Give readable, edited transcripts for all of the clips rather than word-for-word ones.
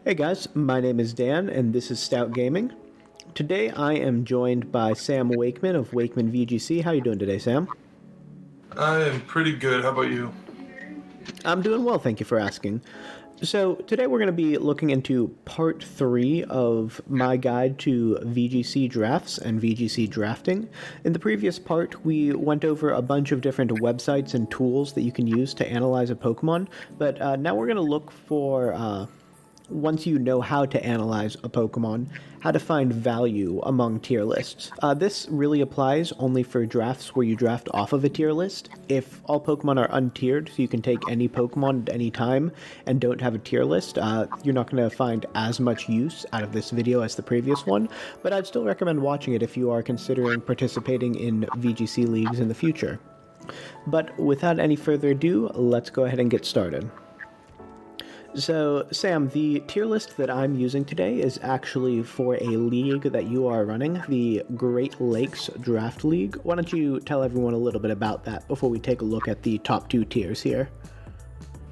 Hey guys, my name is Dan and this is Stout Gaming. Today I am joined by Sam Wakeman of Wakeman VGC. How you doing today, Sam? I am pretty good. How about you? I'm doing well, thank you for asking. So today we're going to be looking into part 3 of my guide to VGC drafts and VGC drafting. In the previous part, we went over a bunch of different websites and tools that you can use to analyze a Pokemon, but now we're going to look for once you know how to analyze a Pokemon, how to find value among tier lists. This really applies only for drafts where you draft off of a tier list. If all Pokemon are untiered, so you can take any Pokemon at any time and don't have a tier list, you're not going to find as much use out of this video as the previous one, but I'd still recommend watching it if you are considering participating in VGC leagues in the future. But without any further ado, let's go ahead and get started. So, Sam, the tier list that I'm using today is actually for a league that you are running, the Great Lakes Draft League. Why don't you tell everyone a little bit about that before we take a look at the top 2 tiers here?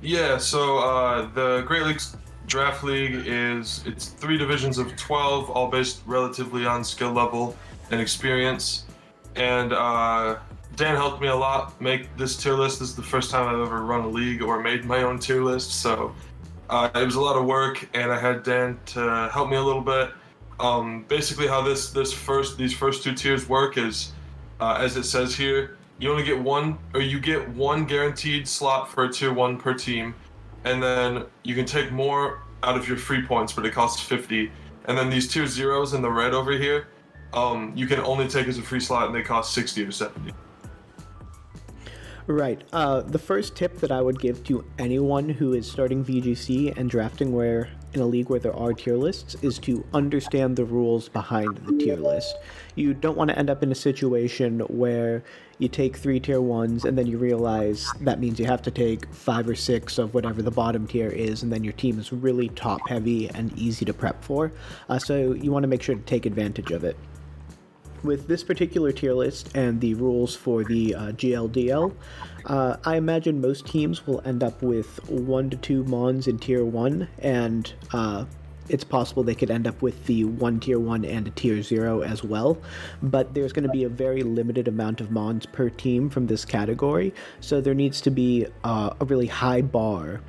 Yeah, so the Great Lakes Draft League it's 3 divisions of 12, all based relatively on skill level and experience. And Dan helped me a lot make this tier list. This is the first time I've ever run a league or made my own tier list, so it was a lot of work, and I had Dan to help me a little bit. Basically, how these first 2 tiers work is, as it says here, you get one guaranteed slot for a tier 1 per team, and then you can take more out of your free points, but it costs 50. And then these tier 0s in the red over here, you can only take as a free slot, and they cost 60 or 70. Right. The first tip that I would give to anyone who is starting VGC and drafting in a league where there are tier lists is to understand the rules behind the tier list. You don't want to end up in a situation where you take 3 tier 1s and then you realize that means you have to take 5 or 6 of whatever the bottom tier is, and then your team is really top heavy and easy to prep for. So you want to make sure to take advantage of it. With this particular tier list and the rules for the GLDL, I imagine most teams will end up with 1 to 2 Mons in tier 1, and it's possible they could end up with the 1 tier 1 and a tier 0 as well, but there's going to be a very limited amount of Mons per team from this category, so there needs to be a really high bar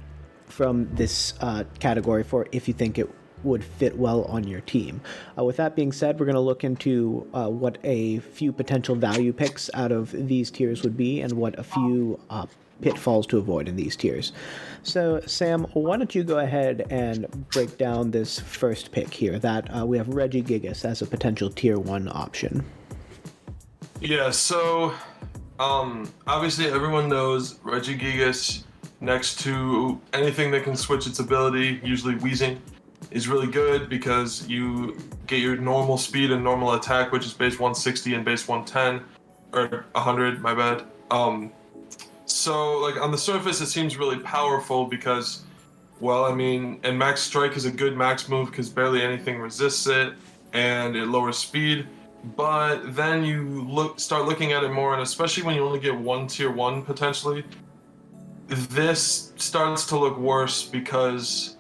from this category for if you think it would fit well on your team. With that being said, we're going to look into what a few potential value picks out of these tiers would be and what a few pitfalls to avoid in these tiers. So, Sam, why don't you go ahead and break down this first pick here, that we have REGIGIGAS as a potential tier 1 option. Yeah, so obviously everyone knows REGIGIGAS next to anything that can switch its ability, usually Wheezing, is really good because you get your normal speed and normal attack, which is base 160 and base 110, or 100, my bad. So like on the surface it seems really powerful because, well, I mean, and Max Strike is a good max move because barely anything resists it, and it lowers speed. But then you start looking at it more, and especially when you only get 1 tier 1 potentially, this starts to look worse because,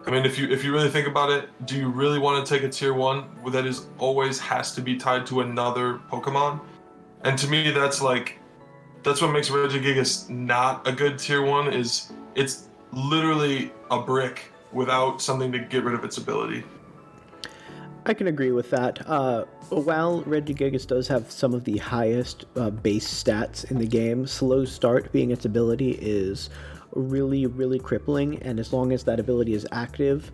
I mean, if you really think about it, do you really want to take a tier 1 that is always has to be tied to another Pokemon? And to me, that's what makes REGIGIGAS not a good tier 1, is it's literally a brick without something to get rid of its ability. I can agree with that. While REGIGIGAS does have some of the highest base stats in the game, slow start being its ability is really, really crippling, and as long as that ability is active,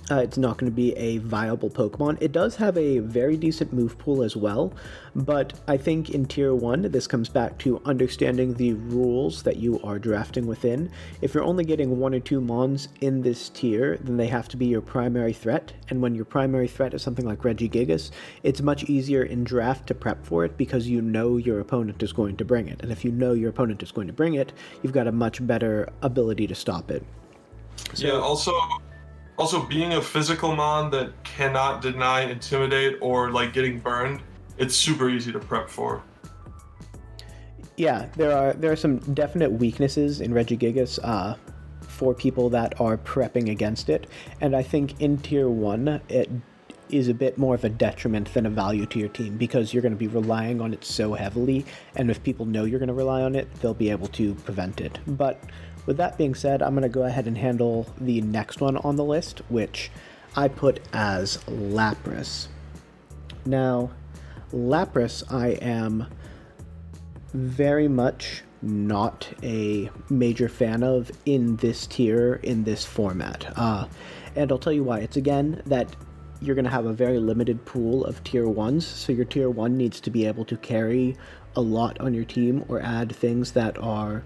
it's not going to be a viable Pokemon. It does have a very decent move pool as well, but I think in tier 1 this comes back to understanding the rules that you are drafting within. If you're only getting 1 or 2 Mons in this tier, then they have to be your primary threat, and when your primary threat is something like REGIGIGAS, it's much easier in draft to prep for it because you know your opponent is going to bring it, and if you know your opponent is going to bring it, you've got a much better ability to stop it. So, yeah, also, being a physical mon that cannot deny Intimidate or like getting burned, it's super easy to prep for. Yeah, there are some definite weaknesses in REGIGIGAS. for people that are prepping against it, and I think in Tier 1, it is a bit more of a detriment than a value to your team because you're going to be relying on it so heavily, and if people know you're going to rely on it, they'll be able to prevent it. But with that being said, I'm going to go ahead and handle the next one on the list, which I put as LAPRAS. Now, LAPRAS I am very much not a major fan of in this tier, in this format. And I'll tell you why. It's again that you're going to have a very limited pool of tier 1s, so your tier 1 needs to be able to carry a lot on your team or add things that are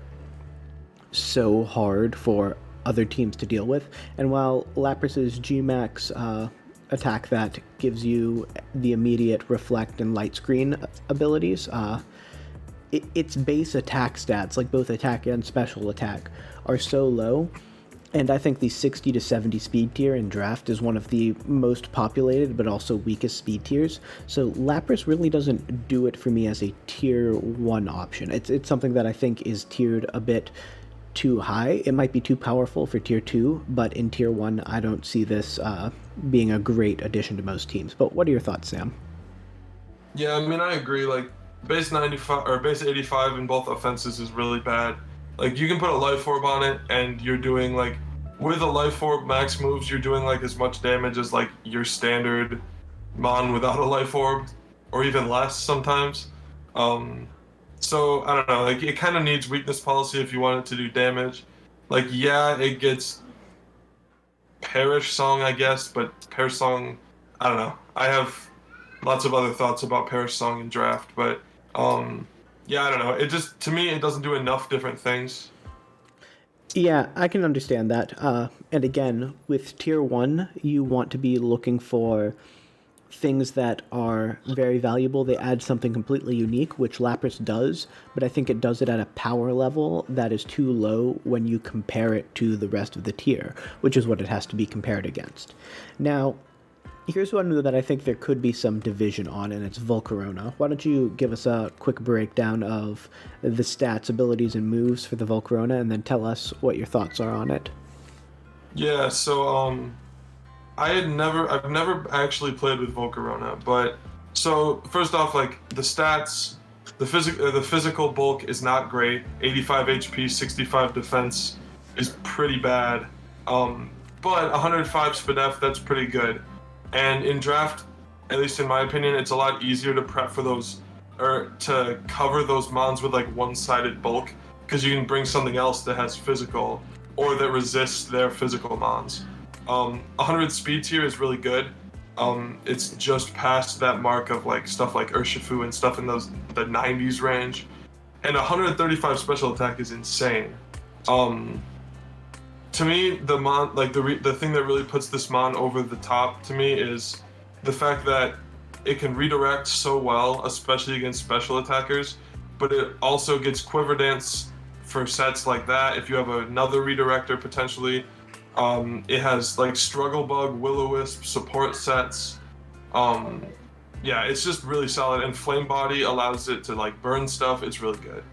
so hard for other teams to deal with. And while Lapras's Gmax attack that gives you the immediate reflect and light screen abilities, its base attack stats, like both attack and special attack, are so low. And I think the 60 to 70 speed tier in draft is one of the most populated but also weakest speed tiers. So Lapras really doesn't do it for me as a tier 1 option. It's something that I think is tiered a bit too high. It might be too powerful for tier 2, but in tier 1 I don't see this being a great addition to most teams. But what are your thoughts, Sam? Yeah, I mean, I agree. Like, base 95 or base 85 in both offenses is really bad. Like, you can put a life orb on it and you're doing like, with a life orb max moves, you're doing like as much damage as like your standard mon without a life orb, or even less sometimes. So I don't know, like it kind of needs weakness policy if you want it to do damage. Like, yeah, it gets Perish Song, I guess, but Perish Song, I don't know. I have lots of other thoughts about Perish Song in draft, but yeah, I don't know. It just, to me, it doesn't do enough different things. Yeah, I can understand that. And again, with tier 1, you want to be looking for things that are very valuable. They add something completely unique, which Lapras does, but I think it does it at a power level that is too low when you compare it to the rest of the tier, which is what it has to be compared against. Now, here's one that I think there could be some division on, and it's Volcarona. Why don't you give us a quick breakdown of the stats, abilities, and moves for the Volcarona, and then tell us what your thoughts are on it. Yeah, so I've never actually played with Volcarona, but so first off, like the stats, the physical bulk is not great. 85 HP, 65 defense is pretty bad. But 105 SPDF, that's pretty good. And in draft, at least in my opinion, it's a lot easier to prep for those, or to cover those mons with like one-sided bulk, because you can bring something else that has physical, or that resists their physical mons. 100 speed tier is really good. It's just past that mark of like stuff like Urshifu and stuff in the 90s range. And 135 special attack is insane. To me, the mon, like the thing that really puts this mon over the top to me is the fact that it can redirect so well, especially against special attackers, but it also gets Quiver Dance for sets like that. If you have another redirector potentially, it has like Struggle Bug, Will-O-Wisp support sets. Yeah, it's just really solid, and Flame Body allows it to like burn stuff. It's really good.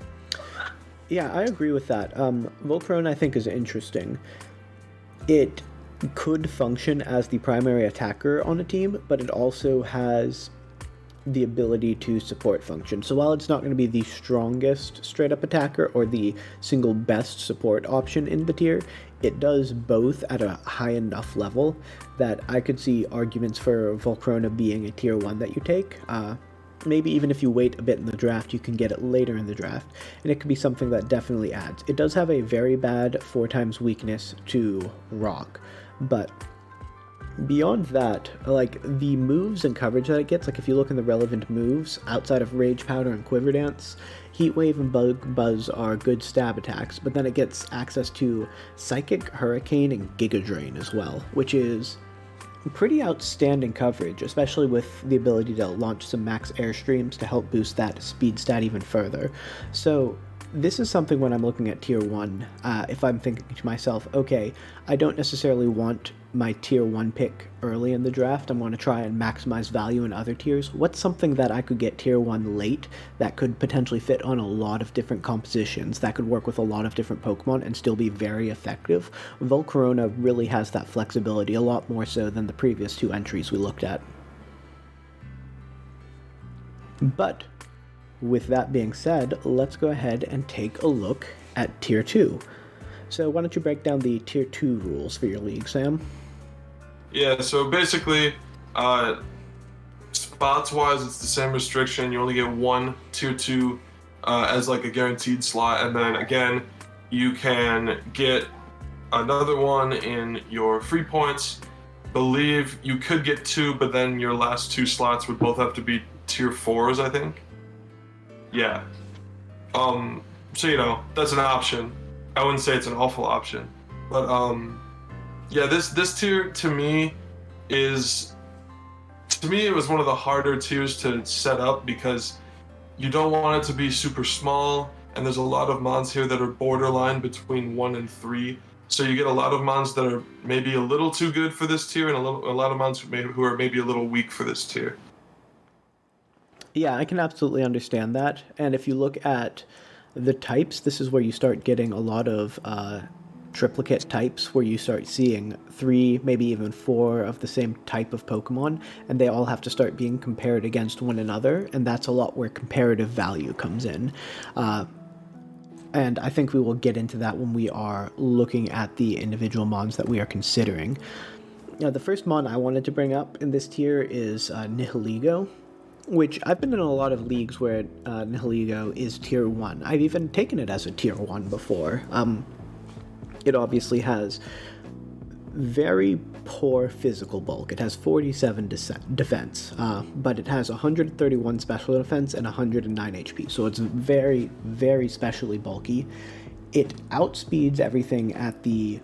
Yeah, I agree with that. Volcarona I think is interesting. It could function as the primary attacker on a team, but it also has the ability to support function. So while it's not going to be the strongest straight-up attacker or the single best support option in the tier, it does both at a high enough level that I could see arguments for Volcarona being a tier 1 that you take. Maybe even if you wait a bit in the draft, you can get it later in the draft, and it could be something that definitely adds. It does have a very bad 4x weakness to Rock, but beyond that, like the moves and coverage that it gets, like if you look in the relevant moves, outside of Rage Powder and Quiver Dance, Heat Wave and Bug Buzz are good stab attacks, but then it gets access to Psychic, Hurricane, and Giga Drain as well, which is pretty outstanding coverage, especially with the ability to launch some max airstreams to help boost that speed stat even further. So This is something when I'm looking at tier 1, if I'm thinking to myself, okay, I don't necessarily want my tier 1 pick early in the draft, I'm going to try and maximize value in other tiers. What's something that I could get tier 1 late that could potentially fit on a lot of different compositions, that could work with a lot of different Pokemon and still be very effective? Volcarona really has that flexibility, a lot more so than the previous 2 entries we looked at. But with that being said, let's go ahead and take a look at tier 2. So why don't you break down the tier 2 rules for your league, Sam? Yeah, so basically, spots-wise, it's the same restriction. You only get 1 tier 2 as like a guaranteed slot, and then again, you can get another one in your free points. Believe you could get 2, but then your last 2 slots would both have to be tier 4s, I think. Yeah. So that's an option. I wouldn't say it's an awful option, but yeah, this tier to me it was one of the harder tiers to set up because you don't want it to be super small, and there's a lot of mons here that are borderline between 1 and 3. So you get a lot of mons that are maybe a little too good for this tier, and a lot of mons who are maybe a little weak for this tier. Yeah, I can absolutely understand that. And if you look at the types, this is where you start getting a lot of triplicate types, where you start seeing 3, maybe even 4 of the same type of Pokemon, and they all have to start being compared against one another, and that's a lot where comparative value comes in. And I think we will get into that when we are looking at the individual mons that we are considering. Now, the first mon I wanted to bring up in this tier is NIHILEGO, which I've been in a lot of leagues where NIHILEGO is tier 1. I've even taken it as a tier 1 before. It obviously has very poor physical bulk. It has 47 defense, but it has 131 special defense and 109 HP, so it's very, very specially bulky. It outspeeds everything at the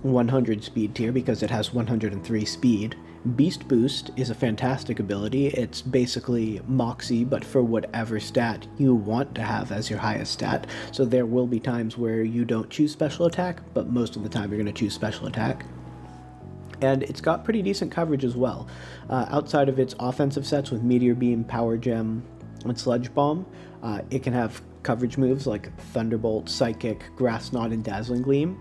100 speed tier because it has 103 speed. Beast Boost is a fantastic ability. It's basically Moxie, but for whatever stat you want to have as your highest stat. So there will be times where you don't choose special attack, but most of the time you're going to choose special attack. And it's got pretty decent coverage as well. Outside of its offensive sets with Meteor Beam, Power Gem, and Sludge Bomb, it can have coverage moves like Thunderbolt, Psychic, Grass Knot, and Dazzling Gleam.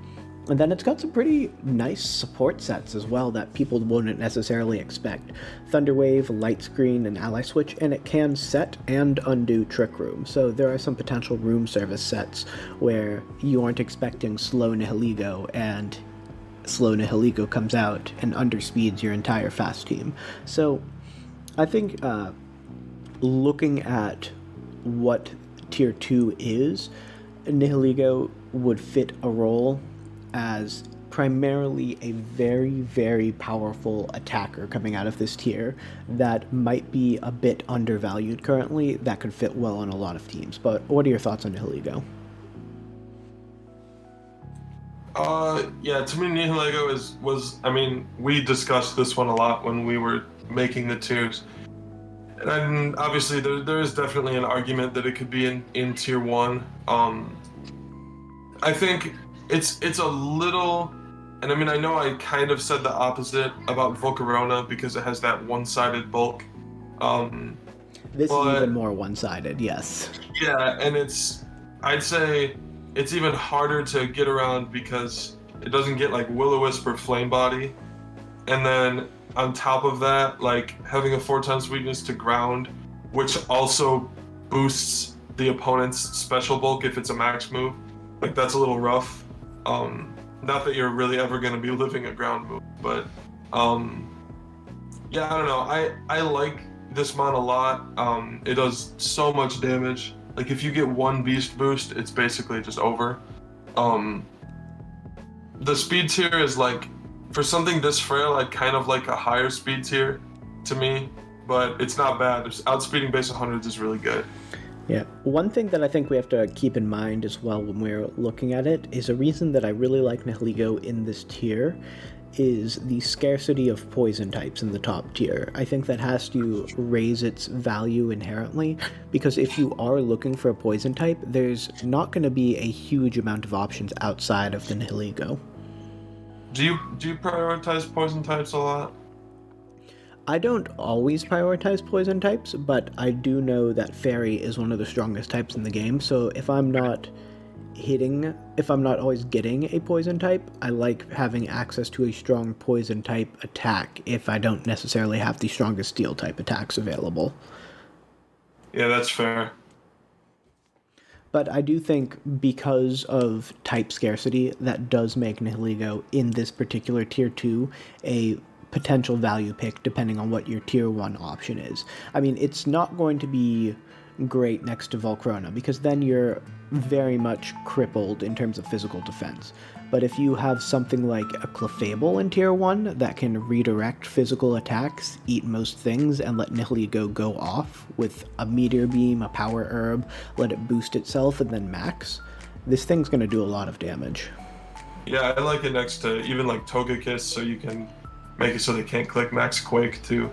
And then it's got some pretty nice support sets as well that people wouldn't necessarily expect. Thunderwave, Light Screen, and Ally Switch, and it can set and undo Trick Room. So there are some potential room service sets where you aren't expecting slow NIHILEGO, and slow NIHILEGO comes out and underspeeds your entire fast team. So I think looking at what tier 2 is, NIHILEGO would fit a role as primarily a very, very powerful attacker coming out of this tier that might be a bit undervalued currently, that could fit well on a lot of teams. But what are your thoughts on NIHILEGO? Yeah, to me NIHILEGO was, I mean, we discussed this one a lot when we were making the tiers. And obviously there is definitely an argument that it could be in tier 1. I think it's a little, and I mean, I know I kind of said the opposite about Volcarona because it has that one-sided bulk. This is even more one-sided, yes. Yeah, and I'd say it's even harder to get around because it doesn't get like Will-O-Wisp or Flame Body. And then on top of that, like having a 4x weakness to ground, which also boosts the opponent's special bulk if it's a max move. Like that's a little rough. Not that you're really ever going to be living a ground move, but yeah, I don't know. I like this mon a lot. It does so much damage. Like if you get 1 beast boost, it's basically just over. The speed tier is like, for something this frail, I'd kind of like a higher speed tier to me, but it's not bad. Outspeeding base 100s is really good. Yeah, one thing that I think we have to keep in mind as well when we're looking at it is a reason that I really like NIHILEGO in this tier is the scarcity of poison types in the top tier. I think that has to raise its value inherently, because if you are looking for a poison type, there's not going to be a huge amount of options outside of the NIHILEGO. Do you prioritize poison types a lot? I don't always prioritize poison types, but I do know that Fairy is one of the strongest types in the game, so if I'm not always getting a poison type, I like having access to a strong poison type attack if I don't necessarily have the strongest steel type attacks available. Yeah, that's fair. But I do think because of type scarcity, that does make NIHILEGO in this particular tier 2 a potential value pick depending on what your tier 1 option is. I mean, it's not going to be great next to Volcrona, because then you're very much crippled in terms of physical defense. But if you have something like a Clefable in tier 1 that can redirect physical attacks, eat most things, and let NIHILEGO go off with a Meteor Beam, a Power Herb, let it boost itself, and then max, this thing's going to do a lot of damage. Yeah, I like it next to even like Togekiss, so you can make it so they can't click Max Quake too.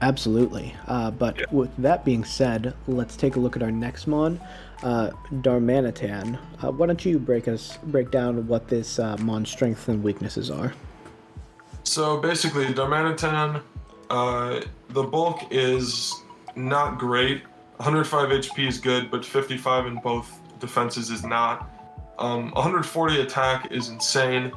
Absolutely. But yeah. With that being said, let's take a look at our next mon, Darmanitan. Why don't you break down what this mon's strengths and weaknesses are? So basically, Darmanitan, the bulk is not great. 105 HP is good, but 55 in both defenses is not. 140 attack is insane.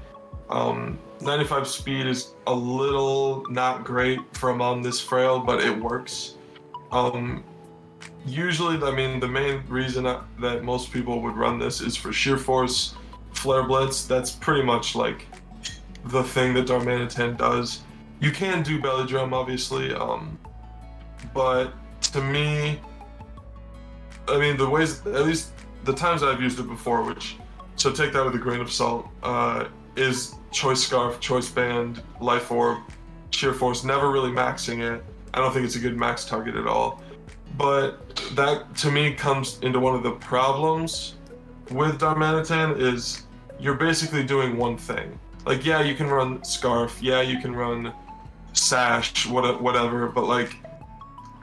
95 speed is a little not great for a mon this frail, but it works. Usually, I mean, the main reason that most people would run this is for sheer force, flare blitz. That's pretty much like the thing that Darmanitan does. You can do belly drum, obviously, but to me, I mean, the ways, at least the times I've used it before, so take that with a grain of salt, is Choice Scarf, Choice Band, Life Orb, Sheer Force, never really maxing it. I don't think it's a good max target at all. But that, to me, comes into one of the problems with Darmanitan is you're basically doing one thing. Like, yeah, you can run Scarf, yeah, you can run Sash, whatever, but like,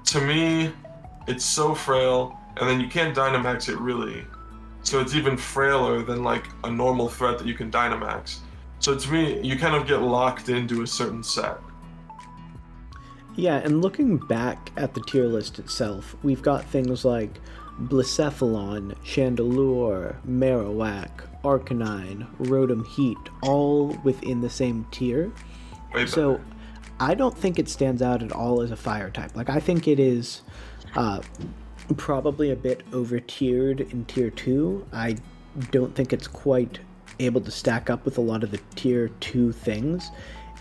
to me, it's so frail, and then you can't Dynamax it really. So it's even frailer than like a normal threat that you can Dynamax. So to me, you kind of get locked into a certain set. Yeah, and looking back at the tier list itself, we've got things like Blacephalon, Chandelure, Marowak, Arcanine, Rotom Heat, all within the same tier. Way better. So I don't think it stands out at all as a fire type. Like, I think it is probably a bit over-tiered in tier 2. I don't think it's quite able to stack up with a lot of the tier 2 things,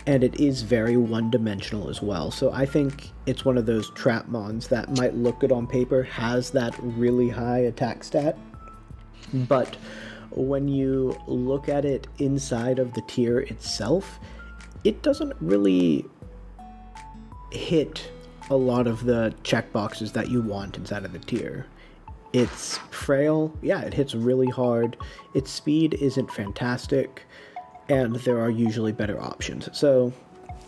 and it is very one-dimensional as well. So I think it's one of those trap mons that might look good on paper, has that really high attack stat, but when you look at it inside of the tier itself, it doesn't really hit a lot of the checkboxes that you want inside of the tier. It's frail, yeah, it hits really hard, its speed isn't fantastic, and there are usually better options. So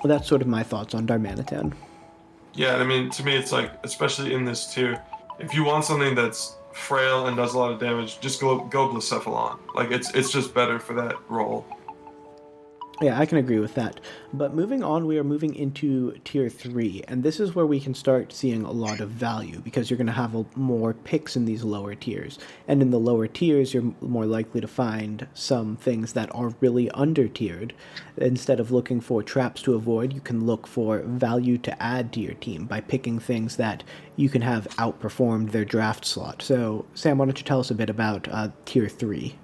that's sort of my thoughts on Darmanitan. Yeah, I mean, to me, it's like, especially in this tier, if you want something that's frail and does a lot of damage, just go Blacephalon. Like, it's just better for that role. Yeah, I can agree with that. But moving on, we are moving into tier 3, and this is where we can start seeing a lot of value, because you're going to have more picks in these lower tiers. And in the lower tiers, you're more likely to find some things that are really under-tiered. Instead of looking for traps to avoid, you can look for value to add to your team by picking things that you can have outperformed their draft slot. So, Sam, why don't you tell us a bit about tier 3?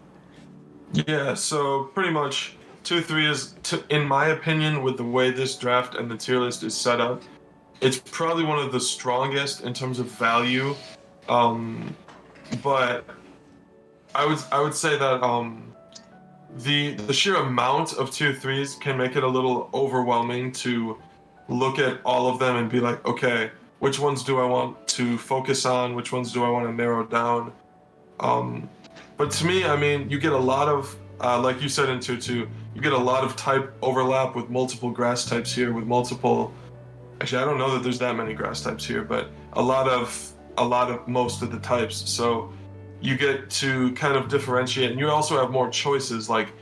Yeah, so pretty much Tier 3 is, in my opinion, with the way this draft and the tier list is set up, it's probably one of the strongest in terms of value. But I would say that the sheer amount of tier 3s can make it a little overwhelming to look at all of them and be like, okay, which ones do I want to focus on? Which ones do I want to narrow down? But to me, I mean, you get a lot of, like you said in tier 2, you get a lot of type overlap with multiple grass types here, with multiple. Actually, I don't know that there's that many grass types here, but a lot of most of the types. So you get to kind of differentiate, and you also have more choices. Like,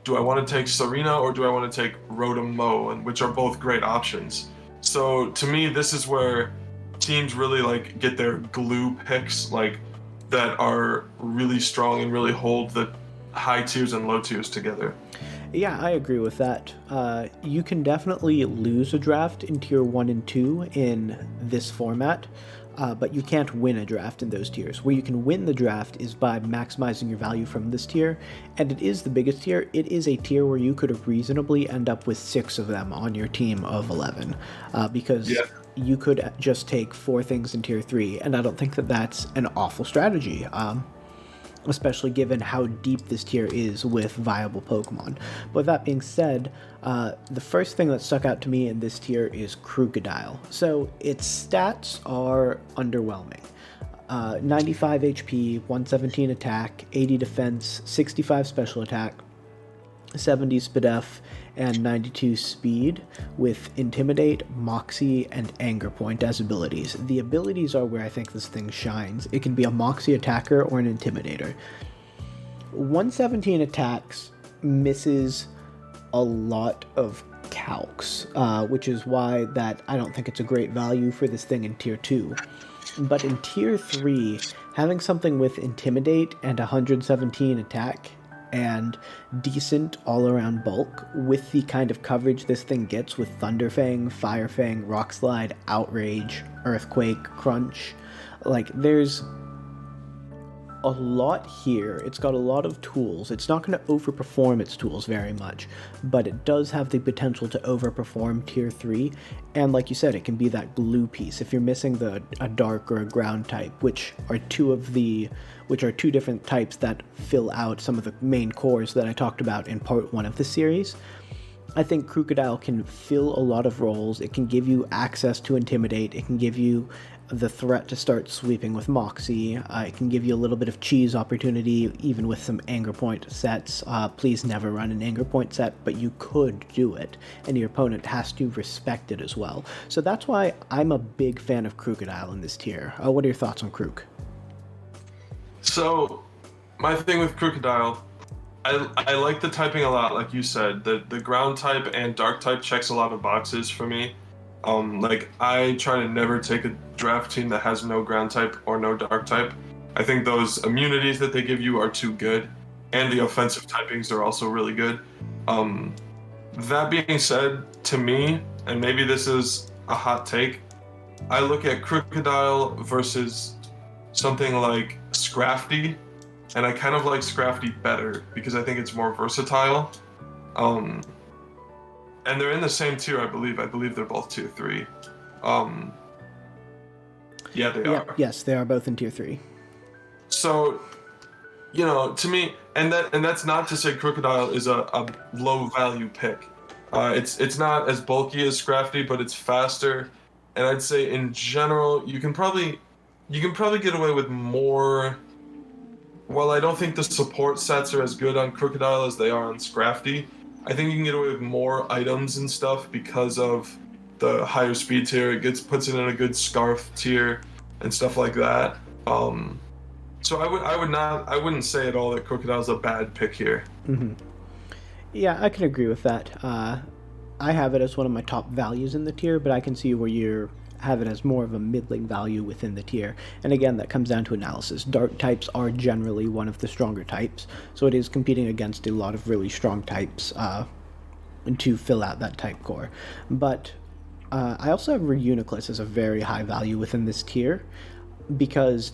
do I want to take Serena or do I want to take Rotom Mo, and which are both great options. So to me, this is where teams really like get their glue picks, like that are really strong and really hold the high tiers and low tiers together. Yeah, I agree with that. You can definitely lose a draft in tier 1 and 2 in this format, but you can't win a draft in those tiers. Where you can win the draft is by maximizing your value from this tier, and it is the biggest tier. It is a tier where you could reasonably end up with 6 of them on your team of 11, because you could just take 4 things in tier 3, and I don't think that that's an awful strategy. Especially given how deep this tier is with viable Pokemon. But with that being said, the first thing that stuck out to me in this tier is Krookodile. So its stats are underwhelming. 95 HP, 117 attack, 80 defense, 65 special attack, 70 SPDF, and 92 speed, with Intimidate, Moxie, and Anger Point as abilities. The abilities are where I think this thing shines. It can be a Moxie attacker or an Intimidator. 117 attacks misses a lot of calcs, which is why that I don't think it's a great value for this thing in tier 2. But in tier 3, having something with Intimidate and 117 attack and decent all-around bulk with the kind of coverage this thing gets with Thunderfang, Firefang, Rock Slide, Outrage, Earthquake, Crunch, like there's a lot here. It's got a lot of tools. It's not going to overperform its tools very much, but it does have the potential to overperform tier 3, and like you said, it can be that glue piece if you're missing a dark or a ground type, which are two different types that fill out some of the main cores that I talked about in part 1 of the series. I think Krookodile can fill a lot of roles. It can give you access to Intimidate. It can give you the threat to start sweeping with Moxie. It can give you a little bit of cheese opportunity, even with some Anger Point sets. Please never run an Anger Point set, but you could do it, and your opponent has to respect it as well. So that's why I'm a big fan of Krookodile in this tier. What are your thoughts on Krook? So, my thing with Krookodile, I like the typing a lot, like you said. The ground type and dark type checks a lot of boxes for me. Like, I try to never take a draft team that has no ground type or no dark type. I think those immunities that they give you are too good, and the offensive typings are also really good. That being said, to me, and maybe this is a hot take, I look at Krookodile versus something like Scrafty, and I kind of like Scrafty better because I think it's more versatile. And they're in the same tier, I believe. I believe they're both tier 3. Yeah, they are. Yes, they are both in tier 3. So, to me, and that's not to say Krookodile is a low value pick. It's not as bulky as Scrafty, but it's faster. And I'd say in general, you can probably get away with more. While I don't think the support sets are as good on Krookodile as they are on Scrafty, I think you can get away with more items and stuff because of the higher speed tier. It puts it in a good Scarf tier and stuff like that. So I wouldn't say at all that Krookodile's a bad pick here. Mm-hmm. Yeah, I can agree with that. I have it as one of my top values in the tier, but I can see where you have it as more of a middling value within the tier. And again, that comes down to analysis. Dark types are generally one of the stronger types, so it is competing against a lot of really strong types to fill out that type core. But I also have REUNICLUS as a very high value within this tier, because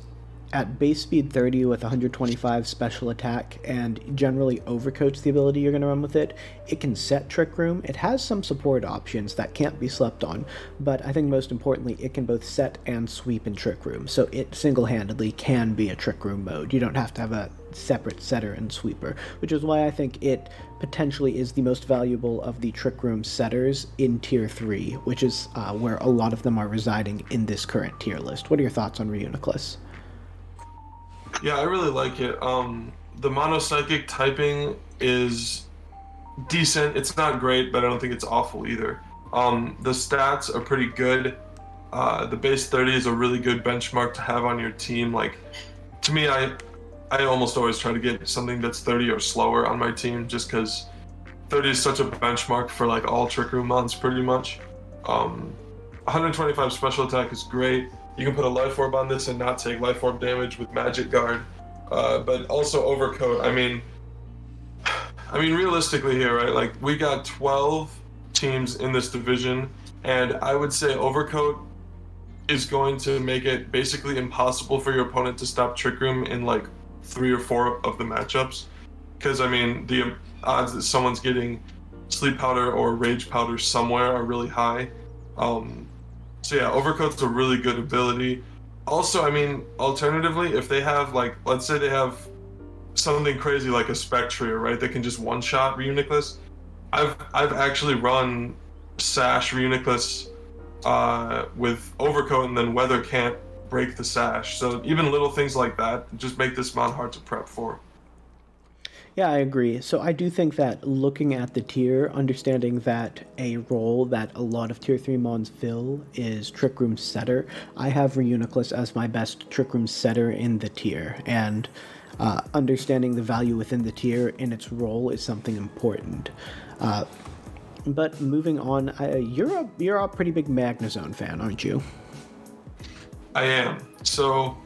at base speed 30 with 125 special attack and generally overcoats the ability you're going to run with it, it can set Trick Room. It has some support options that can't be slept on, but I think most importantly, it can both set and sweep in Trick Room, so it single-handedly can be a Trick Room mode. You don't have to have a separate setter and sweeper, which is why I think it potentially is the most valuable of the Trick Room setters in Tier 3, which is where a lot of them are residing in this current tier list. What are your thoughts on REUNICLUS? Yeah, I really like it. The Mono Psychic typing is decent. It's not great, but I don't think it's awful either. The stats are pretty good. The base 30 is a really good benchmark to have on your team. Like, to me, I almost always try to get something that's 30 or slower on my team, just because 30 is such a benchmark for like all Trick Room mons pretty much. 125 special attack is great. You can put a life orb on this and not take life orb damage with magic guard. But also overcoat. I mean realistically here, right? Like, we got 12 teams in this division, and I would say overcoat is going to make it basically impossible for your opponent to stop Trick Room in like 3 or 4 of the matchups. Because I mean, the odds that someone's getting sleep powder or rage powder somewhere are really high. So yeah, overcoat's a really good ability. Also, I mean, alternatively, if they have, like, let's say they have something crazy like a Spectria, right? They can just one-shot REUNICLUS. I've actually run Sash REUNICLUS with overcoat, and then weather can't break the Sash. So even little things like that just make this mon hard to prep for. Yeah, I agree. So I do think that looking at the tier, understanding that a role that a lot of tier 3 mons fill is Trick Room setter, I have REUNICLUS as my best Trick Room setter in the tier, and understanding the value within the tier in its role is something important. But moving on, you're a pretty big MAGNEZONE fan, aren't you? I am. So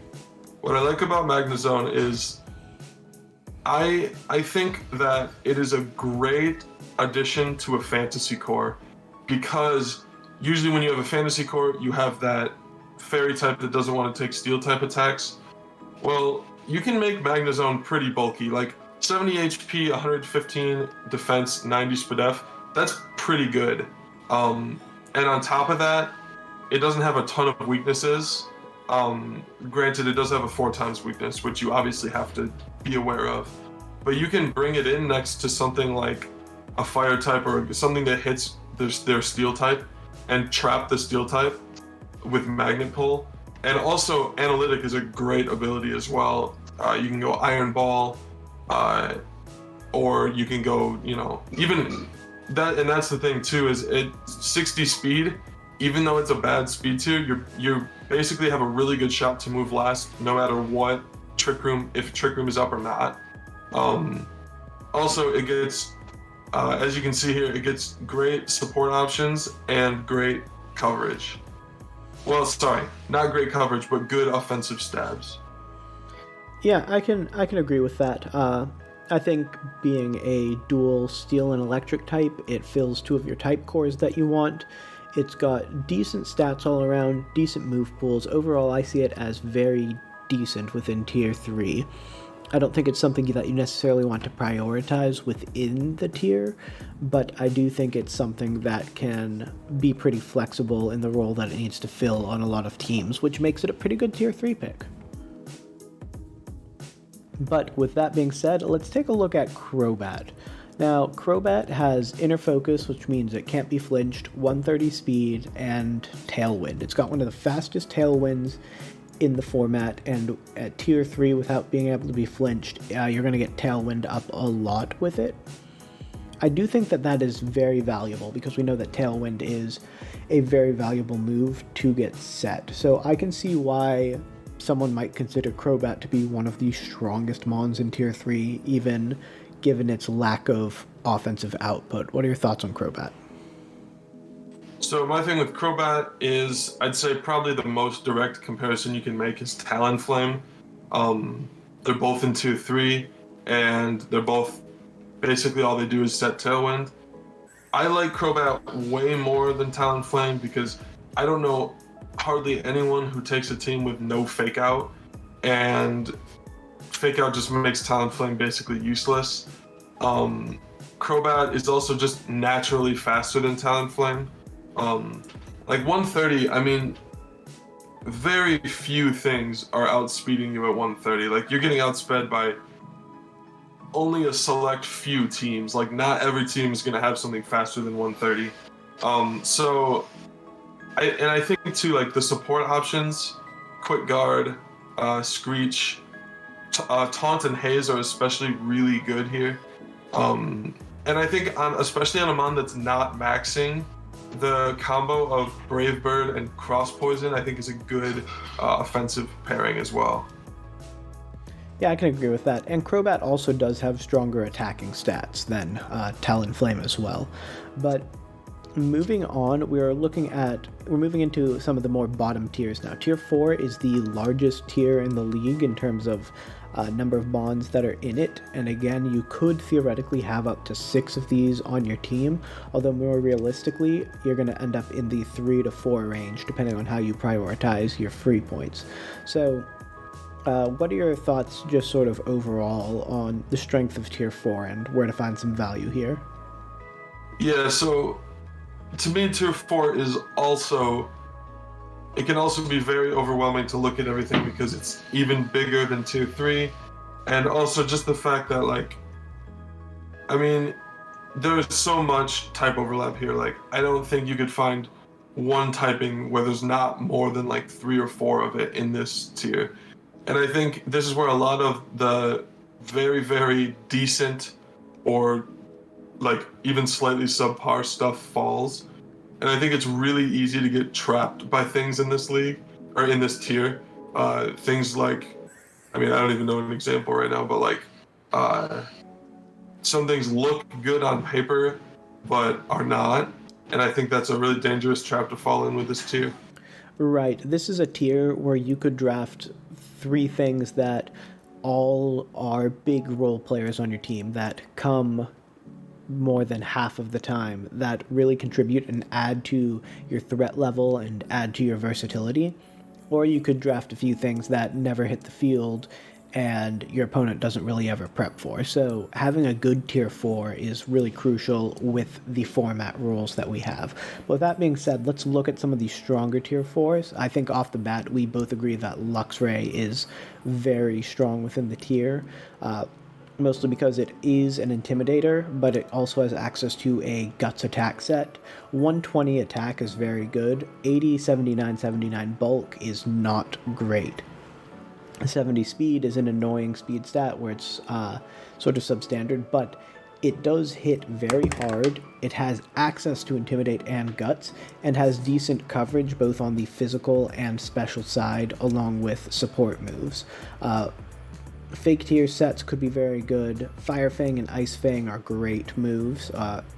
what I like about MAGNEZONE is I think that it is a great addition to a fantasy core, because usually when you have a fantasy core, you have that fairy type that doesn't want to take steel type attacks. Well, you can make MAGNEZONE pretty bulky, like 70 HP, 115 defense, 90 SPDF. That's pretty good. And on top of that, it doesn't have a ton of weaknesses. Granted, it does have a 4 times weakness, which you obviously have to be aware of. But you can bring it in next to something like a fire type or something that hits their steel type and trap the steel type with magnet pull. And also, analytic is a great ability as well. You can go Iron Ball, or you can go, even that. And that's the thing too, is it 60 speed. Even though it's a bad speed tier, you basically have a really good shot to move last, no matter what Trick Room, if Trick Room is up or not. Also, it gets, as you can see here, it gets great support options and great coverage. Well, sorry, not great coverage, but good offensive stabs. Yeah, I can agree with that. I think being a dual steel and electric type, it fills 2 of your type cores that you want. It's got decent stats all around, decent move pools. Overall, I see it as very decent within tier 3. I don't think it's something that you necessarily want to prioritize within the tier, but I do think it's something that can be pretty flexible in the role that it needs to fill on a lot of teams, which makes it a pretty good tier 3 pick. But with that being said, let's take a look at CROBAT. Now, CROBAT has inner focus, which means it can't be flinched, 130 speed, and tailwind. It's got one of the fastest tailwinds in the format, and at tier 3, without being able to be flinched, you're going to get tailwind up a lot with it. I do think that that is very valuable, because we know that tailwind is a very valuable move to get set. So I can see why someone might consider CROBAT to be one of the strongest mons in tier 3, even given its lack of offensive output. What are your thoughts on CROBAT? So my thing with CROBAT is, I'd say probably the most direct comparison you can make is Talonflame. They're both in tier 3, and they're both, basically all they do is set Tailwind. I like CROBAT way more than Talonflame, because I don't know hardly anyone who takes a team with no fake out, and fake out just makes Talonflame basically useless. CROBAT is also just naturally faster than Talonflame. Like 130, I mean, very few things are outspeeding you at 130. Like, you're getting outsped by only a select few teams. Like, not every team is going to have something faster than 130. I think too, like, the support options, Quick Guard, Screech, Taunt and Haze are especially really good here. And I think especially on a mon that's not maxing, the combo of Brave Bird and Cross Poison I think is a good offensive pairing as well. Yeah, I can agree with that. And Crobat also does have stronger attacking stats than Talonflame as well. But moving on, we're moving into some of the more bottom tiers now. Tier 4 is the largest tier in the league in terms of number of bonds that are in it, and again, you could theoretically have up to 6 of these on your team, although more realistically, you're going to end up in the 3 to 4 range, depending on how you prioritize your free points. So, what are your thoughts just sort of overall on the strength of Tier 4 and where to find some value here? Yeah, so to me, Tier 4 is also, it can also be very overwhelming to look at everything because it's even bigger than Tier 3. And also just the fact that, like, I mean, there's so much type overlap here. Like, I don't think you could find one typing where there's not more than like 3 or 4 of it in this tier. And I think this is where a lot of the very, very decent or like even slightly subpar stuff falls. And I think it's really easy to get trapped by things in this league, or in this tier. Things like, I mean, I don't even know an example right now, but like, some things look good on paper, but are not. And I think that's a really dangerous trap to fall in with this tier. Right. This is a tier where you could draft 3 things that all are big role players on your team that come more than half of the time, that really contribute and add to your threat level and add to your versatility. Or you could draft a few things that never hit the field and your opponent doesn't really ever prep for. So having a good tier 4 is really crucial with the format rules that we have. But with that being said, let's look at some of the stronger tier 4s. I think off the bat, we both agree that Luxray is very strong within the tier. Mostly because it is an Intimidator, but it also has access to a Guts attack set. 120 attack is very good. 80, 79, 79 bulk is not great. 70 speed is an annoying speed stat where it's sort of substandard, but it does hit very hard. It has access to Intimidate and Guts, and has decent coverage both on the physical and special side, along with support moves. Fake tier sets could be very good. Fire Fang and Ice Fang are great moves.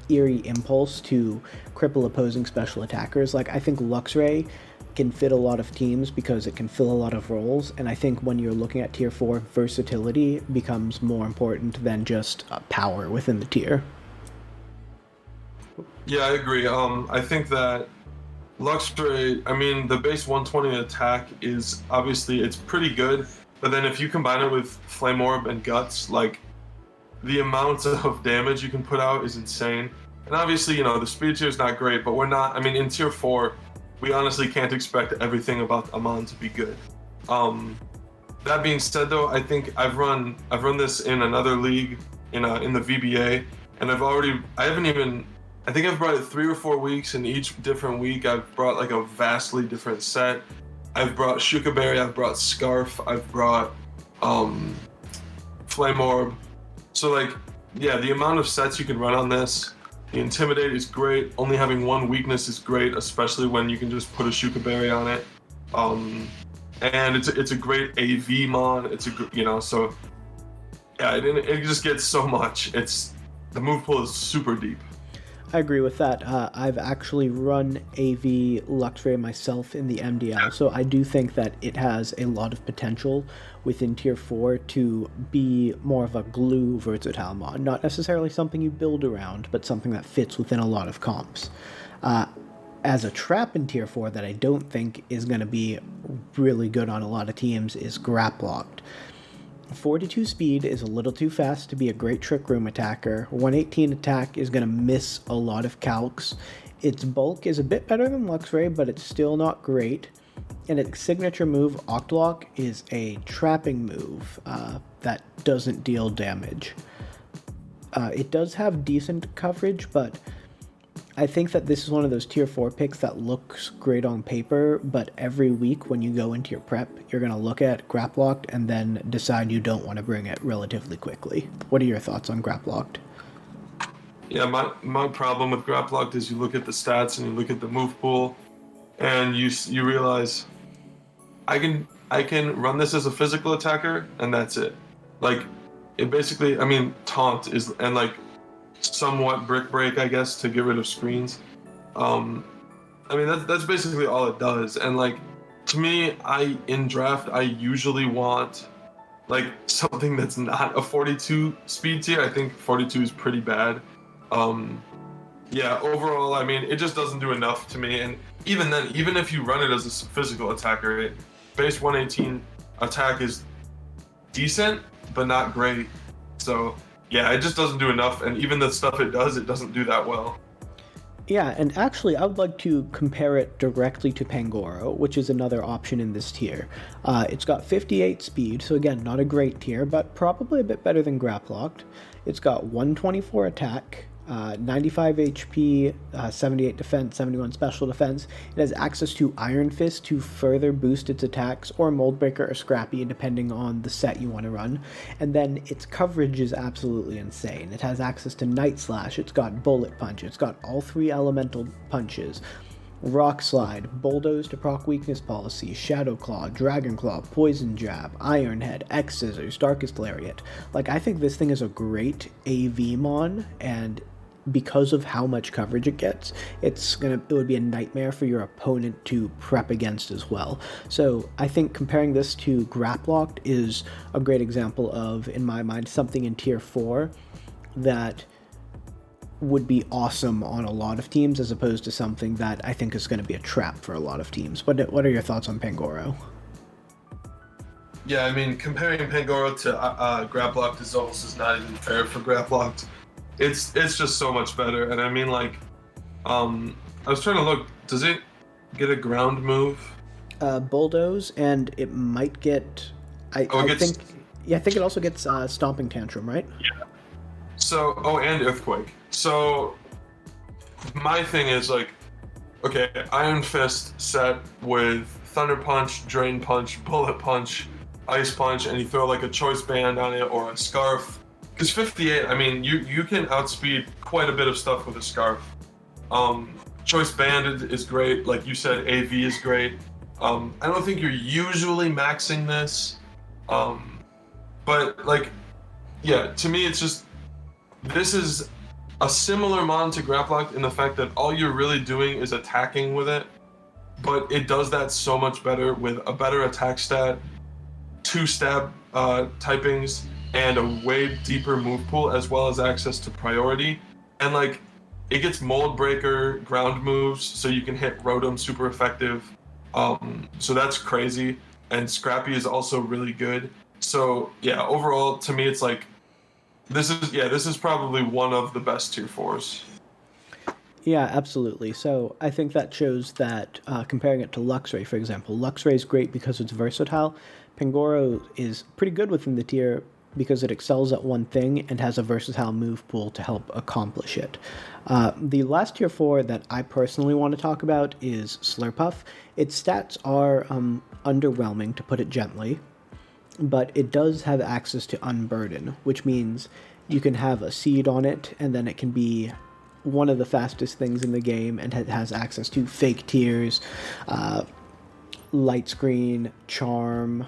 Eerie Impulse to cripple opposing special attackers. Like, I think Luxray can fit a lot of teams because it can fill a lot of roles, and I think when you're looking at tier 4, versatility becomes more important than just power within the tier. Yeah, I agree. I think that Luxray, I mean, the base 120 attack is obviously, it's pretty good. But then if you combine it with Flame Orb and Guts, like, the amount of damage you can put out is insane. And obviously, you know, the speed tier is not great, but we're not, I mean, in tier 4, we honestly can't expect everything about Amon to be good. That being said, though, I think I've run this in another league, in the VBA, and I think I've brought it 3 or 4 weeks, and each different week I've brought like a vastly different set. I've brought Shukaberry, I've brought Scarf, I've brought Flame Orb. So like, yeah, the amount of sets you can run on this, the Intimidate is great. Only having 1 weakness is great, especially when you can just put a Shukaberry on it. And it's a great AV mon. It's a, you know, so yeah, it just gets so much. The move pool is super deep. I agree with that. I've actually run AV Luxray myself in the MDL, so I do think that it has a lot of potential within Tier 4 to be more of a glue versatile mod. Not necessarily something you build around, but something that fits within a lot of comps. As a trap in Tier 4 that I don't think is going to be really good on a lot of teams is GRAPPLOCT. 42 speed is a little too fast to be a great Trick Room attacker. 118 attack is going to miss a lot of calcs. Its bulk is a bit better than Luxray, but it's still not great. And its signature move, Octolock, is a trapping move that doesn't deal damage. It does have decent coverage, but I think that this is one of those tier 4 picks that looks great on paper, but every week when you go into your prep, you're going to look at GRAPPLOCT and then decide you don't want to bring it relatively quickly. What are your thoughts on GRAPPLOCT? Yeah, my problem with GRAPPLOCT is you look at the stats and you look at the move pool, and you realize I can run this as a physical attacker, and that's it. Like, it basically, I mean, taunt is, and like somewhat brick break, I guess, to get rid of screens. Um, I mean, that's basically all it does. And like, to me, in draft, I usually want like something that's not a 42 speed tier. I think 42 is pretty bad. Um, yeah, overall, I mean, it just doesn't do enough to me. And even then, even if you run it as a physical attacker, base 118 attack is decent, but not great. So yeah, it just doesn't do enough. And even the stuff it doesn't do that well. Yeah, and actually, I would like to compare it directly to Pangoro, which is another option in this tier. It's got 58 speed, so again, not a great tier, but probably a bit better than GRAPPLOCT. It's got 124 attack, 95 HP, 78 defense, 71 special defense. It has access to Iron Fist to further boost its attacks, or Moldbreaker or Scrappy, depending on the set you want to run. And then its coverage is absolutely insane. It has access to Night Slash, it's got Bullet Punch, it's got all 3 elemental punches, Rock Slide, Bulldoze to proc weakness policy, Shadow Claw, Dragon Claw, Poison Jab, Iron Head, X Scissors, Darkest Lariat. Like, I think this thing is a great AV mon, and because of how much coverage it gets, it would be a nightmare for your opponent to prep against as well. So I think comparing this to GRAPPLOCT is a great example of, in my mind, something in tier 4 that would be awesome on a lot of teams, as opposed to something that I think is going to be a trap for a lot of teams. What are your thoughts on Pangoro? Yeah, I mean, comparing Pangoro to GRAPPLOCT is almost not even fair for GRAPPLOCT. It's just so much better. And I mean, like, I was trying to look, does it get a ground move? Bulldoze, and it might get, I think it also gets Stomping Tantrum, right? Yeah. So, and Earthquake. So, my thing is, like, okay, Iron Fist set with Thunder Punch, Drain Punch, Bullet Punch, Ice Punch, and you throw, like, a Choice Band on it or a Scarf. Because 58, I mean, you can outspeed quite a bit of stuff with a Scarf. Choice Band is great. Like you said, AV is great. I don't think you're usually maxing this. But, like, yeah, to me, it's just, this is a similar mon to GRAPPLOCT in the fact that all you're really doing is attacking with it, but it does that so much better with a better attack stat, 2 stab typings, and a way deeper move pool, as well as access to priority. And like, it gets Mold Breaker ground moves, so you can hit Rotom super effective. So that's crazy. And Scrappy is also really good. So yeah, overall, to me, it's like, this is probably one of the best tier 4s. Yeah, absolutely. So I think that shows that, comparing it to Luxray, for example, Luxray is great because it's versatile. Pangoro is pretty good within the tier because it excels at one thing and has a versatile move pool to help accomplish it. The last tier 4 that I personally want to talk about is SLURPUFF. Its stats are underwhelming, to put it gently, but it does have access to Unburden, which means you can have a seed on it, and then it can be one of the fastest things in the game, and it has access to Fake Tears, Light Screen, Charm.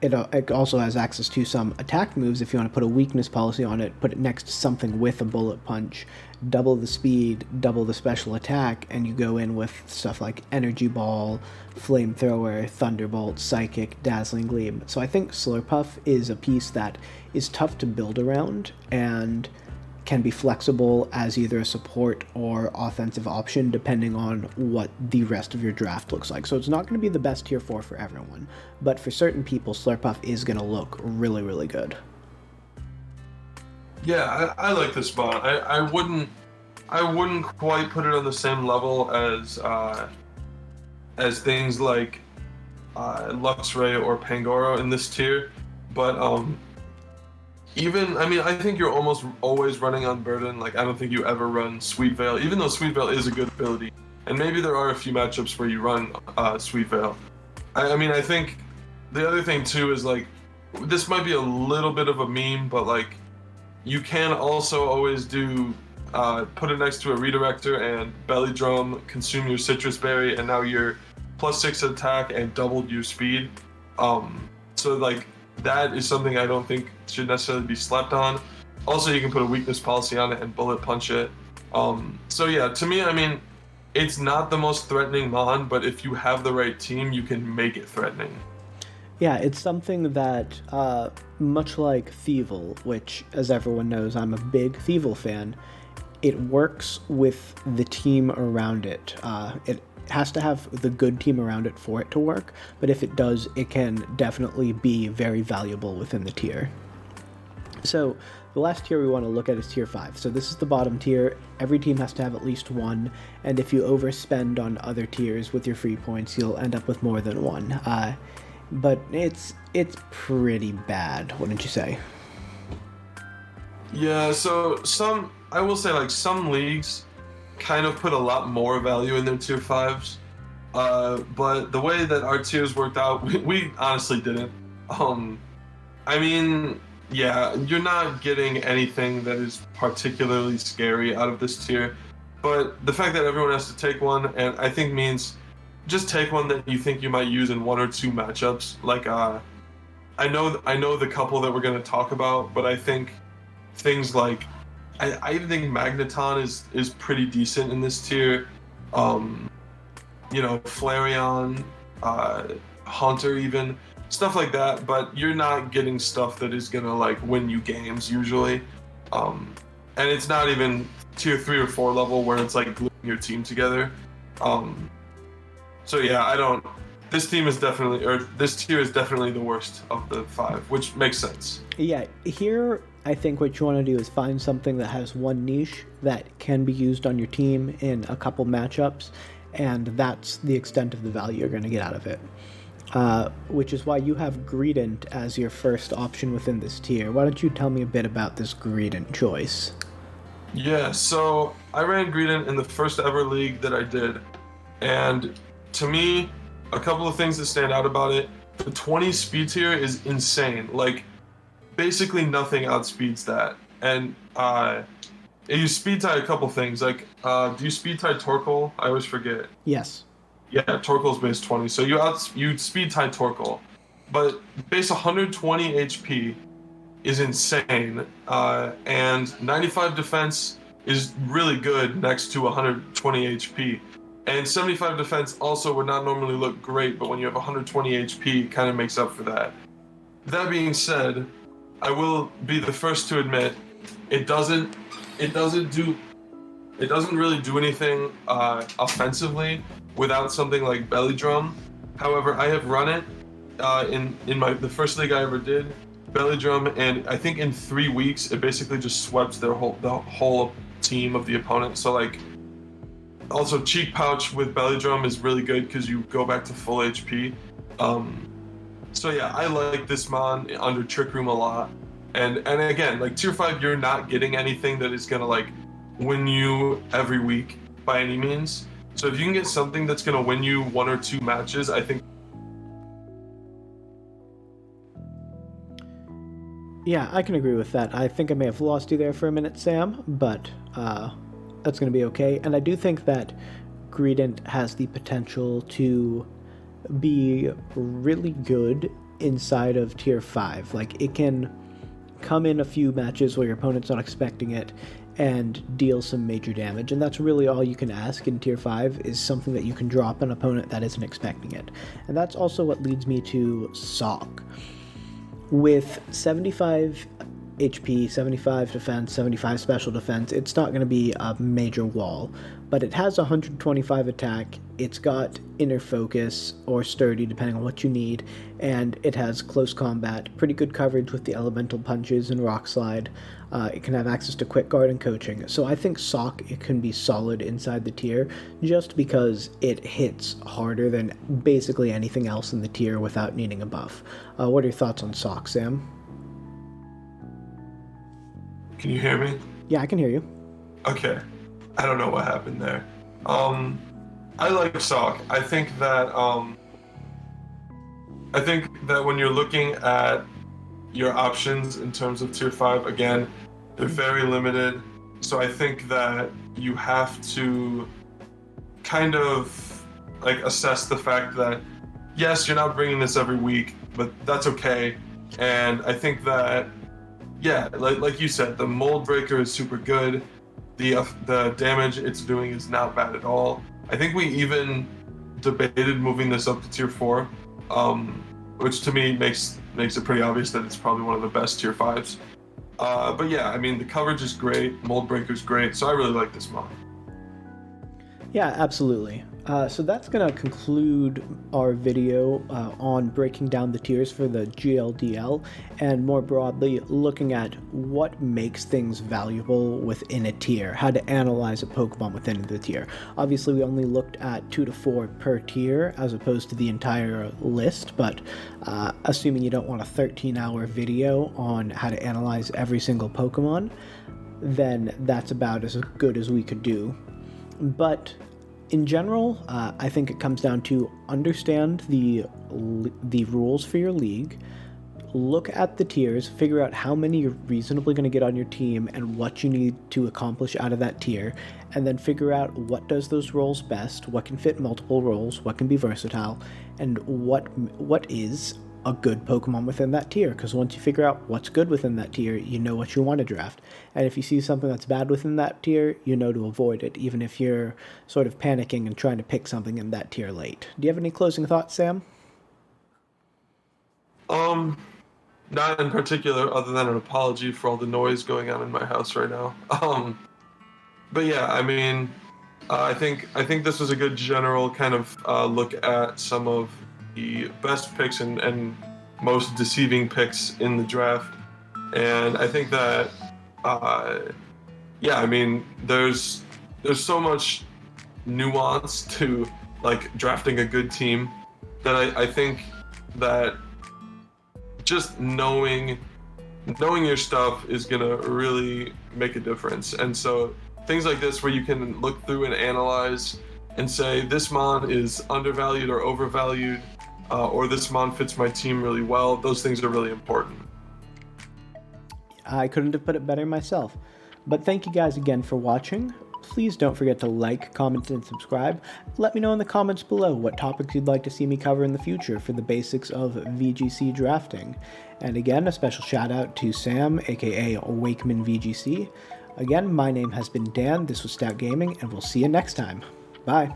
It also has access to some attack moves if you want to put a weakness policy on it, put it next to something with a Bullet Punch, double the speed, double the special attack, and you go in with stuff like Energy Ball, Flamethrower, Thunderbolt, Psychic, Dazzling Gleam. So I think SLURPUFF is a piece that is tough to build around and can be flexible as either a support or offensive option depending on what the rest of your draft looks like. So it's not going to be the best tier 4 for everyone, but for certain people, SLURPUFF is going to look really, really good. Yeah, I like this mon. I wouldn't quite put it on the same level as things like Luxray or Pangoro in this tier, but I think you're almost always running Unburden. Like, I don't think you ever run Sweet Veil, even though Sweet Veil is a good ability. And maybe there are a few matchups where you run Sweet Veil. I think the other thing too is, like, this might be a little bit of a meme, but like, You can also always do put it next to a redirector and belly drum, consume your citrus berry, and now you're +6 attack and doubled your speed. So like that is something I don't think should necessarily be slept on. Also, you can put a weakness policy on it and bullet punch it. So yeah, to me, I mean, it's not the most threatening mon, but if you have the right team, you can make it threatening. Yeah, it's something that, much like Thievel, which, as everyone knows, I'm a big Thievel fan, it works with the team around it. It has to have the good team around it for it to work, but if it does, it can definitely be very valuable within the tier. So, the last tier we want to look at is Tier 5. So this is the bottom tier. Every team has to have at least one, and if you overspend on other tiers with your free points, you'll end up with more than one. But it's pretty bad, wouldn't you say? Yeah, so I will say like some leagues kind of put a lot more value in their tier 5s. But the way that our tiers worked out, we honestly didn't. I mean, yeah, you're not getting anything that is particularly scary out of this tier. But the fact that everyone has to take one, and I think means just take one that you think you might use in 1 or 2 matchups. Like, I know the couple that we're going to talk about, but I think things like, I even think Magneton is pretty decent in this tier. You know, Flareon, Haunter even, stuff like that, but you're not getting stuff that is going to, like, win you games usually. And it's not even tier 3 or 4 level where it's, like, gluing your team together. So yeah, this tier is definitely the worst of the 5, which makes sense. Yeah, here I think what you want to do is find something that has one niche that can be used on your team in a couple matchups, and that's the extent of the value you're going to get out of it. Which is why you have Greedent as your first option within this tier. Why don't you tell me a bit about this Greedent choice? Yeah, so I ran Greedent in the first ever league that I did, and to me, a couple of things that stand out about it. The 20 speed tier is insane. Like, basically nothing outspeeds that. And you speed tie a couple things. Like, do you speed tie Torkoal? I always forget. Yes. Yeah, Torkoal's base 20. So you speed tie Torkoal. But base 120 HP is insane. And 95 defense is really good next to 120 HP. And 75 defense also would not normally look great, but when you have 120 HP, it kind of makes up for that. That being said, I will be the first to admit it doesn't really do anything offensively without something like Belly Drum. However, I have run it in the first league I ever did, Belly Drum, and I think in 3 weeks it basically just swept the whole team of the opponent. So like. Also, Cheek Pouch with Belly Drum is really good because you go back to full HP. So yeah, I like this mon under Trick Room a lot. And again, like tier 5, you're not getting anything that is gonna like win you every week by any means. So if you can get something that's gonna win you 1 or 2 matches, I think. Yeah, I can agree with that. I think I may have lost you there for a minute, Sam, but that's going to be okay. And I do think that Greedent has the potential to be really good inside of tier 5. Like, it can come in a few matches where your opponent's not expecting it and deal some major damage, and that's really all you can ask in tier 5 is something that you can drop an opponent that isn't expecting it. And that's also what leads me to SAWK. With 75 HP, 75 defense, 75 special defense, it's not going to be a major wall, but it has 125 attack, it's got inner focus, or sturdy depending on what you need, and it has close combat, pretty good coverage with the elemental punches and rock slide. It can have access to quick guard and coaching, so I think SAWK, it can be solid inside the tier, just because it hits harder than basically anything else in the tier without needing a buff. What are your thoughts on SAWK, Sam? Can you hear me? Yeah, I can hear you. Okay. I don't know what happened there. I like SAWK. I think that when you're looking at your options in terms of tier 5, again, They're very limited. So I think that you have to kind of like assess the fact that yes, you're not bringing this every week, but that's okay. And I think that, yeah, like you said, the mold breaker is super good. The damage it's doing is not bad at all. I think we even debated moving this up to tier 4, which to me makes it pretty obvious that it's probably one of the best tier 5s. But yeah, I mean, the coverage is great, mold breaker is great, so I really like this mod. Yeah, absolutely. So that's going to conclude our video on breaking down the tiers for the GLDL, and more broadly looking at what makes things valuable within a tier, how to analyze a Pokemon within the tier. Obviously, we only looked at 2 to 4 per tier as opposed to the entire list, but assuming you don't want a 13-hour video on how to analyze every single Pokemon, then that's about as good as we could do. But in general, I think it comes down to understand the rules for your league, look at the tiers, figure out how many you're reasonably going to get on your team and what you need to accomplish out of that tier, and then figure out what does those roles best, what can fit multiple roles, what can be versatile, and what is a good Pokemon within that tier, because once you figure out what's good within that tier, you know what you want to draft. And if you see something that's bad within that tier, you know to avoid it, even if you're sort of panicking and trying to pick something in that tier late. Do you have any closing thoughts, Sam? Not in particular, other than an apology for all the noise going on in my house right now. But yeah, I mean, I think this was a good general kind of look at some of the best picks and most deceiving picks in the draft. And I think that, yeah, I mean, there's so much nuance to like drafting a good team that I think that just knowing your stuff is gonna really make a difference. And so things like this where you can look through and analyze and say this mon is undervalued or overvalued, or this mon fits my team really well, those things are really important. I couldn't have put it better myself. But thank you guys again for watching. Please don't forget to like, comment, and subscribe. Let me know in the comments below what topics you'd like to see me cover in the future for the basics of VGC drafting. And again, a special shout out to Sam, aka Wakeman VGC. Again, my name has been Dan, this was Stout Gaming, and we'll see you next time. Bye.